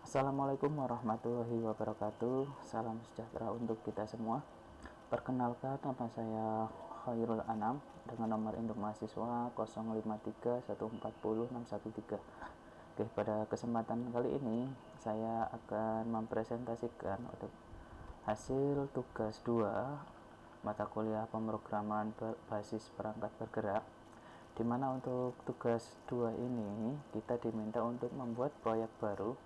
Assalamualaikum warahmatullahi wabarakatuh. Salam sejahtera untuk kita semua. Perkenalkan, nama saya Khairul Anam dengan nomor induk mahasiswa 0531400613. Oke, pada kesempatan kali ini saya akan mempresentasikan untuk hasil tugas 2 mata kuliah pemrograman berbasis perangkat bergerak, di mana untuk tugas 2 ini kita diminta untuk membuat proyek baru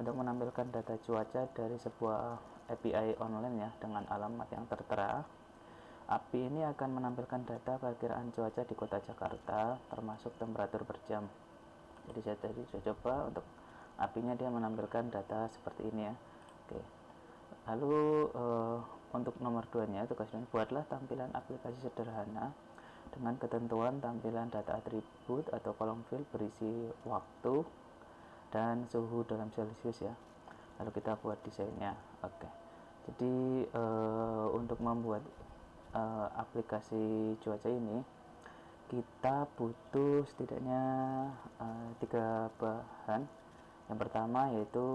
untuk menampilkan data cuaca dari sebuah API online ya, dengan alamat yang tertera. API ini akan menampilkan data perkiraan cuaca di kota Jakarta termasuk temperatur per jam. Jadi saya tadi sudah coba untuk API-nya, dia menampilkan data seperti ini ya. Oke. Lalu untuk nomor 2-nya, tugas ini buatlah tampilan aplikasi sederhana dengan ketentuan tampilan data atribut atau kolom field berisi waktu dan suhu dalam Celcius ya. Lalu kita buat desainnya. Oke. Jadi untuk membuat aplikasi cuaca ini kita butuh setidaknya 3 bahan. Yang pertama yaitu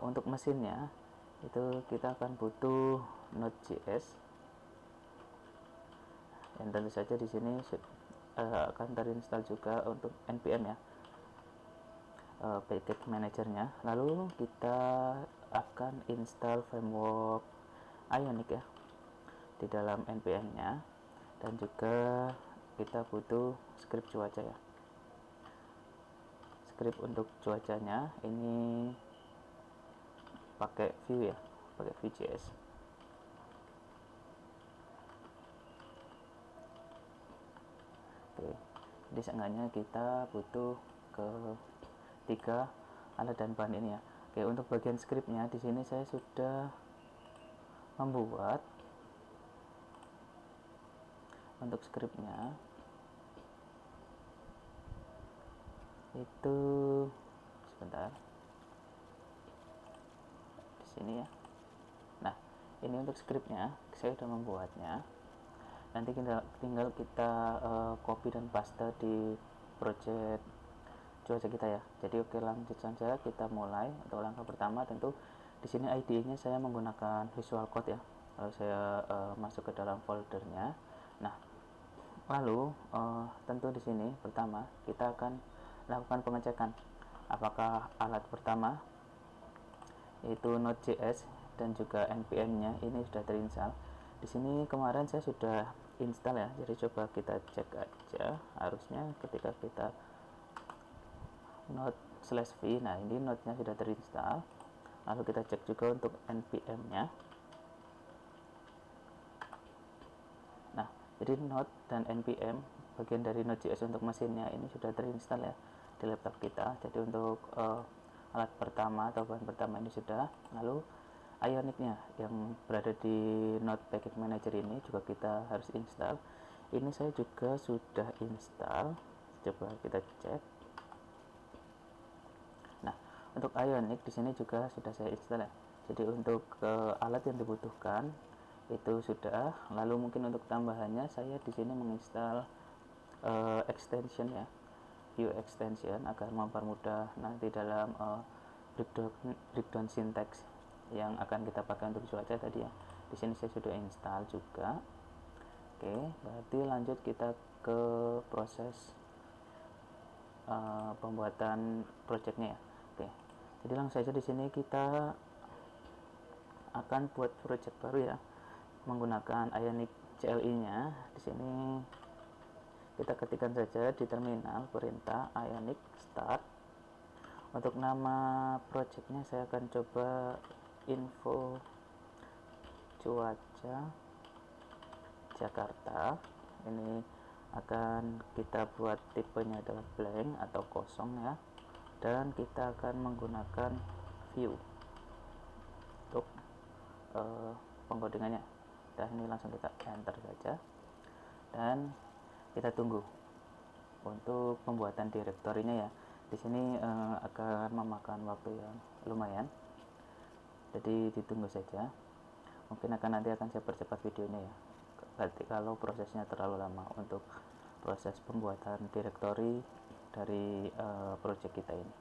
untuk mesinnya itu kita akan butuh Node.js. Dan tentu saja di sini akan terinstall juga untuk npm ya, package manajernya. Lalu kita akan install framework Ionic ya di dalam npm nya, dan juga kita butuh script cuaca ya. Script untuk cuacanya ini pakai Vue ya, pakai Vue.js. Oke, jadi seenggaknya kita butuh ke 3 alat dan bahan ini ya. Oke, untuk bagian scriptnya di sini saya sudah membuat untuk scriptnya itu sebentar di sini ya. Nah, ini untuk scriptnya saya sudah membuatnya. Nanti tinggal kita copy dan paste di project cuaca kita ya. Jadi oke, lanjut saja, kita mulai. Untuk langkah pertama tentu di sini IDE-nya saya menggunakan Visual Code ya. Lalu saya masuk ke dalam foldernya. Nah, lalu tentu di sini pertama kita akan lakukan pengecekan apakah alat pertama yaitu Node.js dan juga npm-nya ini sudah terinstall. Di sini kemarin saya sudah install ya. Jadi coba kita cek aja, harusnya ketika kita node/v, nah ini node-nya sudah terinstall. Lalu kita cek juga untuk npm-nya. Nah, jadi node dan npm bagian dari Node.js untuk mesinnya ini sudah terinstall ya di laptop kita. Jadi untuk alat pertama atau bahan pertama ini sudah. Lalu Ionic-nya yang berada di Node Package Manager ini juga kita harus install. Ini saya juga sudah install. Coba kita cek. Nah, untuk Ionic di sini juga sudah saya install ya. Jadi untuk alat yang dibutuhkan itu sudah. Lalu mungkin untuk tambahannya saya di sini menginstal extension ya, Vue extension, agar mempermudah nanti dalam breakdown syntax yang akan kita pakai untuk cuaca tadi ya. Di sini saya sudah install juga. Oke, berarti lanjut kita ke proses pembuatan projectnya ya. Oke, jadi langsung saja di sini kita akan buat project baru ya, menggunakan Ionic CLI-nya. Di sini kita ketikkan saja di terminal perintah Ionic start. Untuk nama projectnya saya akan coba info cuaca Jakarta. Ini akan kita buat tipenya adalah blank atau kosong ya, dan kita akan menggunakan Vue untuk pengkodingannya. Dan ini langsung kita enter saja dan kita tunggu untuk pembuatan direktorinya ya. Di sini akan memakan waktu yang lumayan, jadi ditunggu saja. Mungkin nanti akan saya percepat videonya ya, berarti kalau prosesnya terlalu lama untuk proses pembuatan direktori dari project kita ini.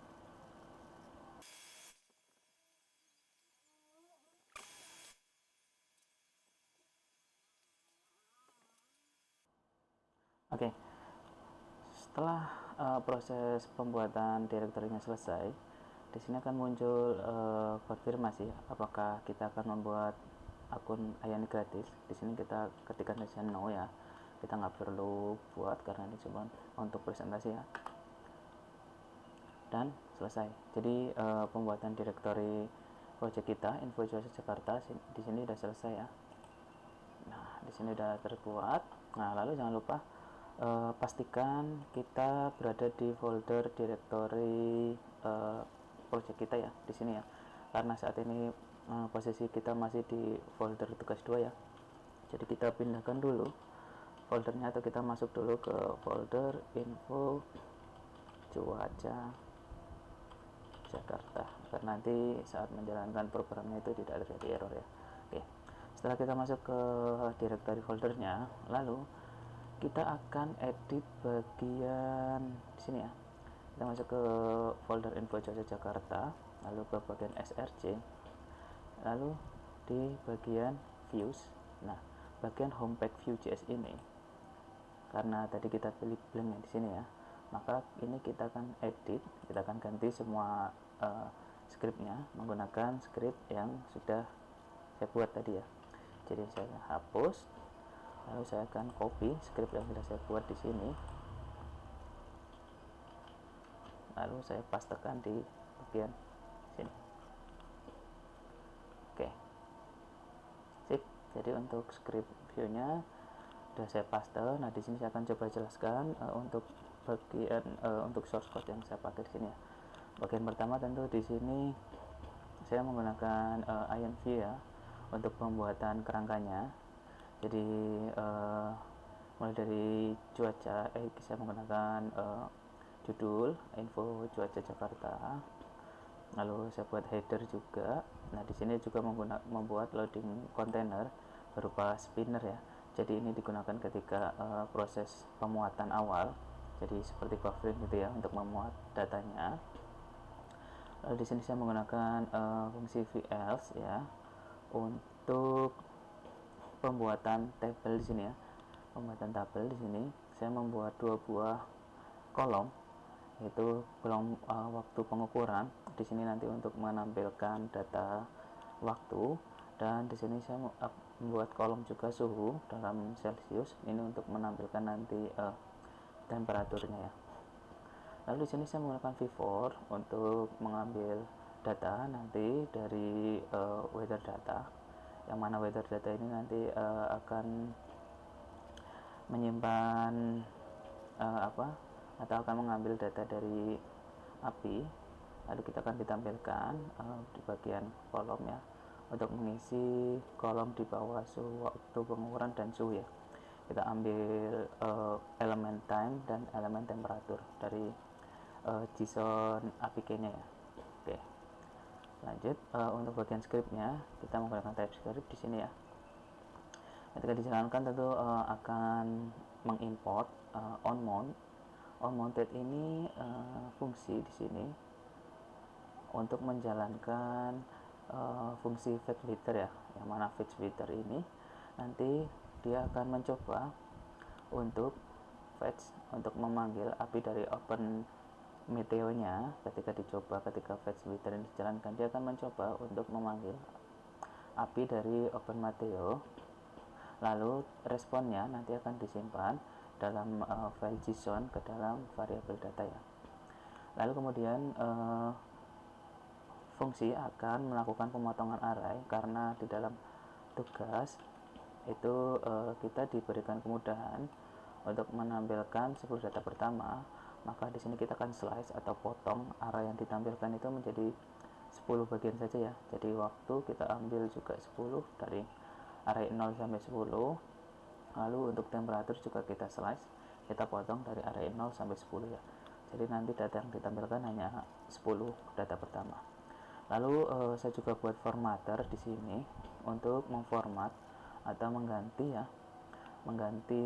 Oke, setelah proses pembuatan direktorinya selesai, di sini akan muncul konfirmasi apakah kita akan membuat akun Ayani gratis. Di sini kita ketikkan saja no ya, kita nggak perlu buat karena ini cuma untuk presentasi ya. Dan selesai. Jadi pembuatan direktori project kita Info Cuaca Jakarta di sini udah selesai ya. Nah, di sini udah terbuat. Nah, lalu jangan lupa pastikan kita berada di folder direktori project kita ya, di sini ya. Karena saat ini posisi kita masih di folder tugas 2 ya. Jadi kita pindahkan dulu foldernya, atau kita masuk dulu ke folder Info Cuaca Jakarta, agar nanti saat menjalankan programnya itu tidak terjadi error ya. Oke, setelah kita masuk ke directory foldernya, lalu kita akan edit bagian di sini ya. Kita masuk ke folder Info Cuaca Jakarta, lalu ke bagian SRC, lalu di bagian views. Nah, bagian homepage Vue.js ini, karena tadi kita pilih blank di sini ya, maka ini kita akan edit, kita akan ganti semua scriptnya menggunakan script yang sudah saya buat tadi ya. Jadi saya hapus, lalu saya akan copy script yang sudah saya buat di sini, lalu saya pastekan di bagian sini. Oke, sip. Jadi untuk script view-nya sudah saya paste. Nah, di sini saya akan coba jelaskan untuk bagian untuk source code yang saya pakai di sini ya. Bagian pertama tentu di sini saya menggunakan IonView ya untuk pembuatan kerangkanya. Jadi mulai dari cuaca, saya menggunakan judul Info Cuaca Jakarta. Lalu saya buat header juga. Nah, di sini juga membuat loading container berupa spinner ya. Jadi ini digunakan ketika proses pemuatan awal. Jadi seperti buffering gitu ya untuk memuat datanya. Lalu di sini saya menggunakan fungsi velse ya untuk pembuatan tabel di sini ya. Pembuatan tabel di sini saya membuat 2 buah kolom, yaitu kolom waktu pengukuran. Di sini nanti untuk menampilkan data waktu, dan di sini saya membuat kolom juga suhu dalam Celsius. Ini untuk menampilkan nanti temperaturnya ya. Lalu di sini saya menggunakan V4 untuk mengambil data nanti dari weather data, yang mana weather data ini nanti akan menyimpan atau akan mengambil data dari api. Lalu kita akan ditampilkan di bagian kolom ya, untuk mengisi kolom di bawah suhu waktu pengukuran dan suhu ya. Kita ambil elemen time dan elemen temperatur dari JSON APK-nya ya. Oke, lanjut untuk bagian scriptnya kita menggunakan TypeScript di sini ya. Ketika dijalankan tentu akan mengimport onMount ini fungsi di sini untuk menjalankan fungsi fetch filter ya, yang mana fetch filter ini nanti dia akan mencoba untuk fetch, untuk memanggil API dari Open Meteo-nya. Ketika fetch filter ini dijalankan, dia akan mencoba untuk memanggil API dari Open Meteo, lalu responnya nanti akan disimpan dalam file JSON ke dalam variabel data ya. Lalu kemudian fungsi akan melakukan pemotongan array, karena di dalam tugas itu kita diberikan kemudahan untuk menampilkan 10 data pertama. Maka di sini kita akan slice atau potong array yang ditampilkan itu menjadi 10 bagian saja ya. Jadi waktu kita ambil juga 10 dari array 0 sampai 10. Lalu untuk temperatur juga kita slice, kita potong dari array 0 sampai 10 ya. Jadi nanti data yang ditampilkan hanya 10 data pertama. Lalu saya juga buat formatter di sini untuk memformat atau mengganti ya mengganti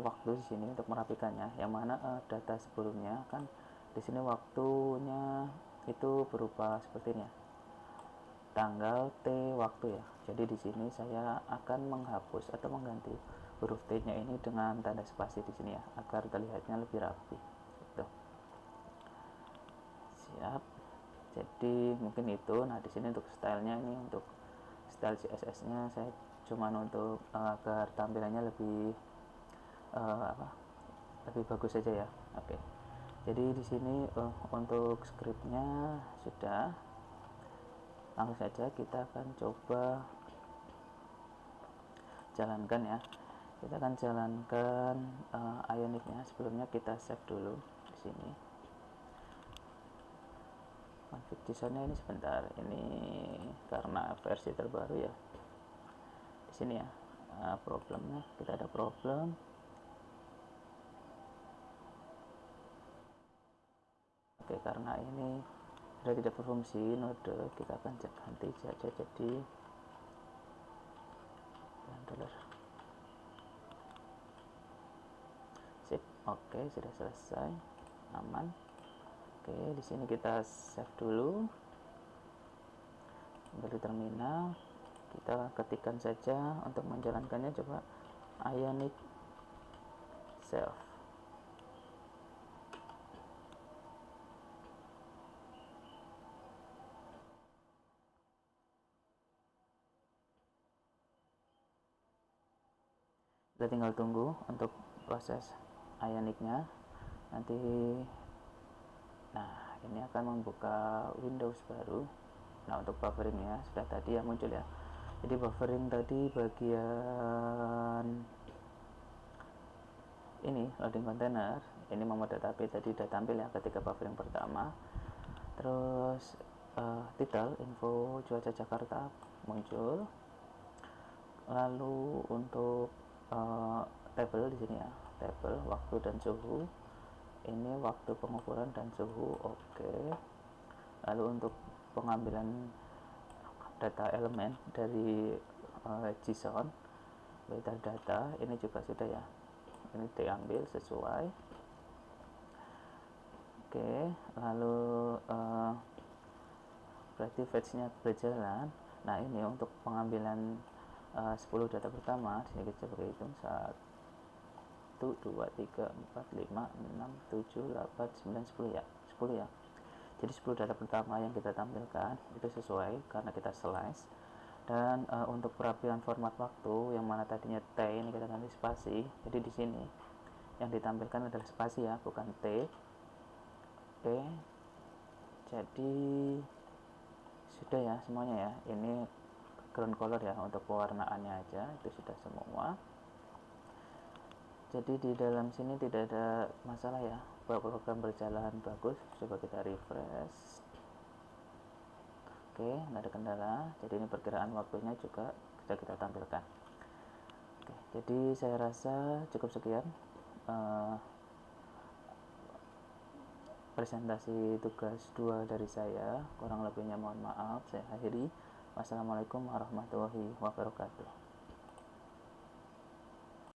waktu di sini untuk merapikannya, yang mana data sebelumnya kan di sini waktunya itu berupa seperti ini ya, tanggal T waktu ya. Jadi di sini saya akan menghapus atau mengganti huruf T-nya ini dengan tanda spasi di sini ya, agar terlihatnya lebih rapi. Gitu. Siap. Jadi mungkin itu. Nah, di sini untuk stylenya ini, untuk style CSS-nya saya cuman untuk agar tampilannya lebih lebih bagus saja ya. Oke. Jadi di sini untuk scriptnya sudah. Langsung saja kita akan coba jalankan ya. Kita akan jalankan Ionic-nya. Sebelumnya kita save dulu di sini. Config desainnya ini sebentar, ini karena versi terbaru ya. Di sini ya, problemnya kita ada problem. Oke, karena ini sudah tidak berfungsi node, kita akan ganti saja jadi $. Sip. Oke, sudah selesai, aman. Oke, di sini kita save dulu. Dari terminal kita ketikkan saja untuk menjalankannya, coba Ionic self. Kita tinggal tunggu untuk proses Ionic-nya nanti. Nah, ini akan membuka Windows baru. Nah, untuk bufferingnya sudah tadi ya muncul ya. Jadi buffering tadi bagian ini loading container, ini memuat database tadi sudah tampil ya ketika buffering pertama. Terus title info cuaca Jakarta muncul. Lalu untuk tabel di sini ya, tabel waktu dan suhu. Ini waktu pengukuran dan suhu, oke. Lalu untuk pengambilan data elemen dari JSON metadata ini juga sudah ya, ini diambil sesuai. Oke, lalu berarti fetch-nya berjalan. Nah, ini untuk pengambilan 10 data pertama, di sini kita coba hitung 1 2 3 4 5 6 7 8 9 10 ya. 10 ya. Jadi 10 data pertama yang kita tampilkan itu sesuai karena kita slice. Dan untuk perapian format waktu yang mana tadinya T ini kita ganti spasi. Jadi di sini yang ditampilkan adalah spasi ya, bukan T. Oke. Jadi sudah ya semuanya ya. Ini ground color ya, untuk pewarnaannya aja itu sudah semua. Jadi di dalam sini tidak ada masalah ya, program berjalan bagus. Coba kita refresh. Oke, nggak ada kendala. Jadi ini perkiraan waktunya juga sudah kita tampilkan. Oke, jadi saya rasa cukup sekian presentasi tugas 2 dari saya. Kurang lebihnya mohon maaf, saya akhiri. Wassalamualaikum warahmatullahi wabarakatuh.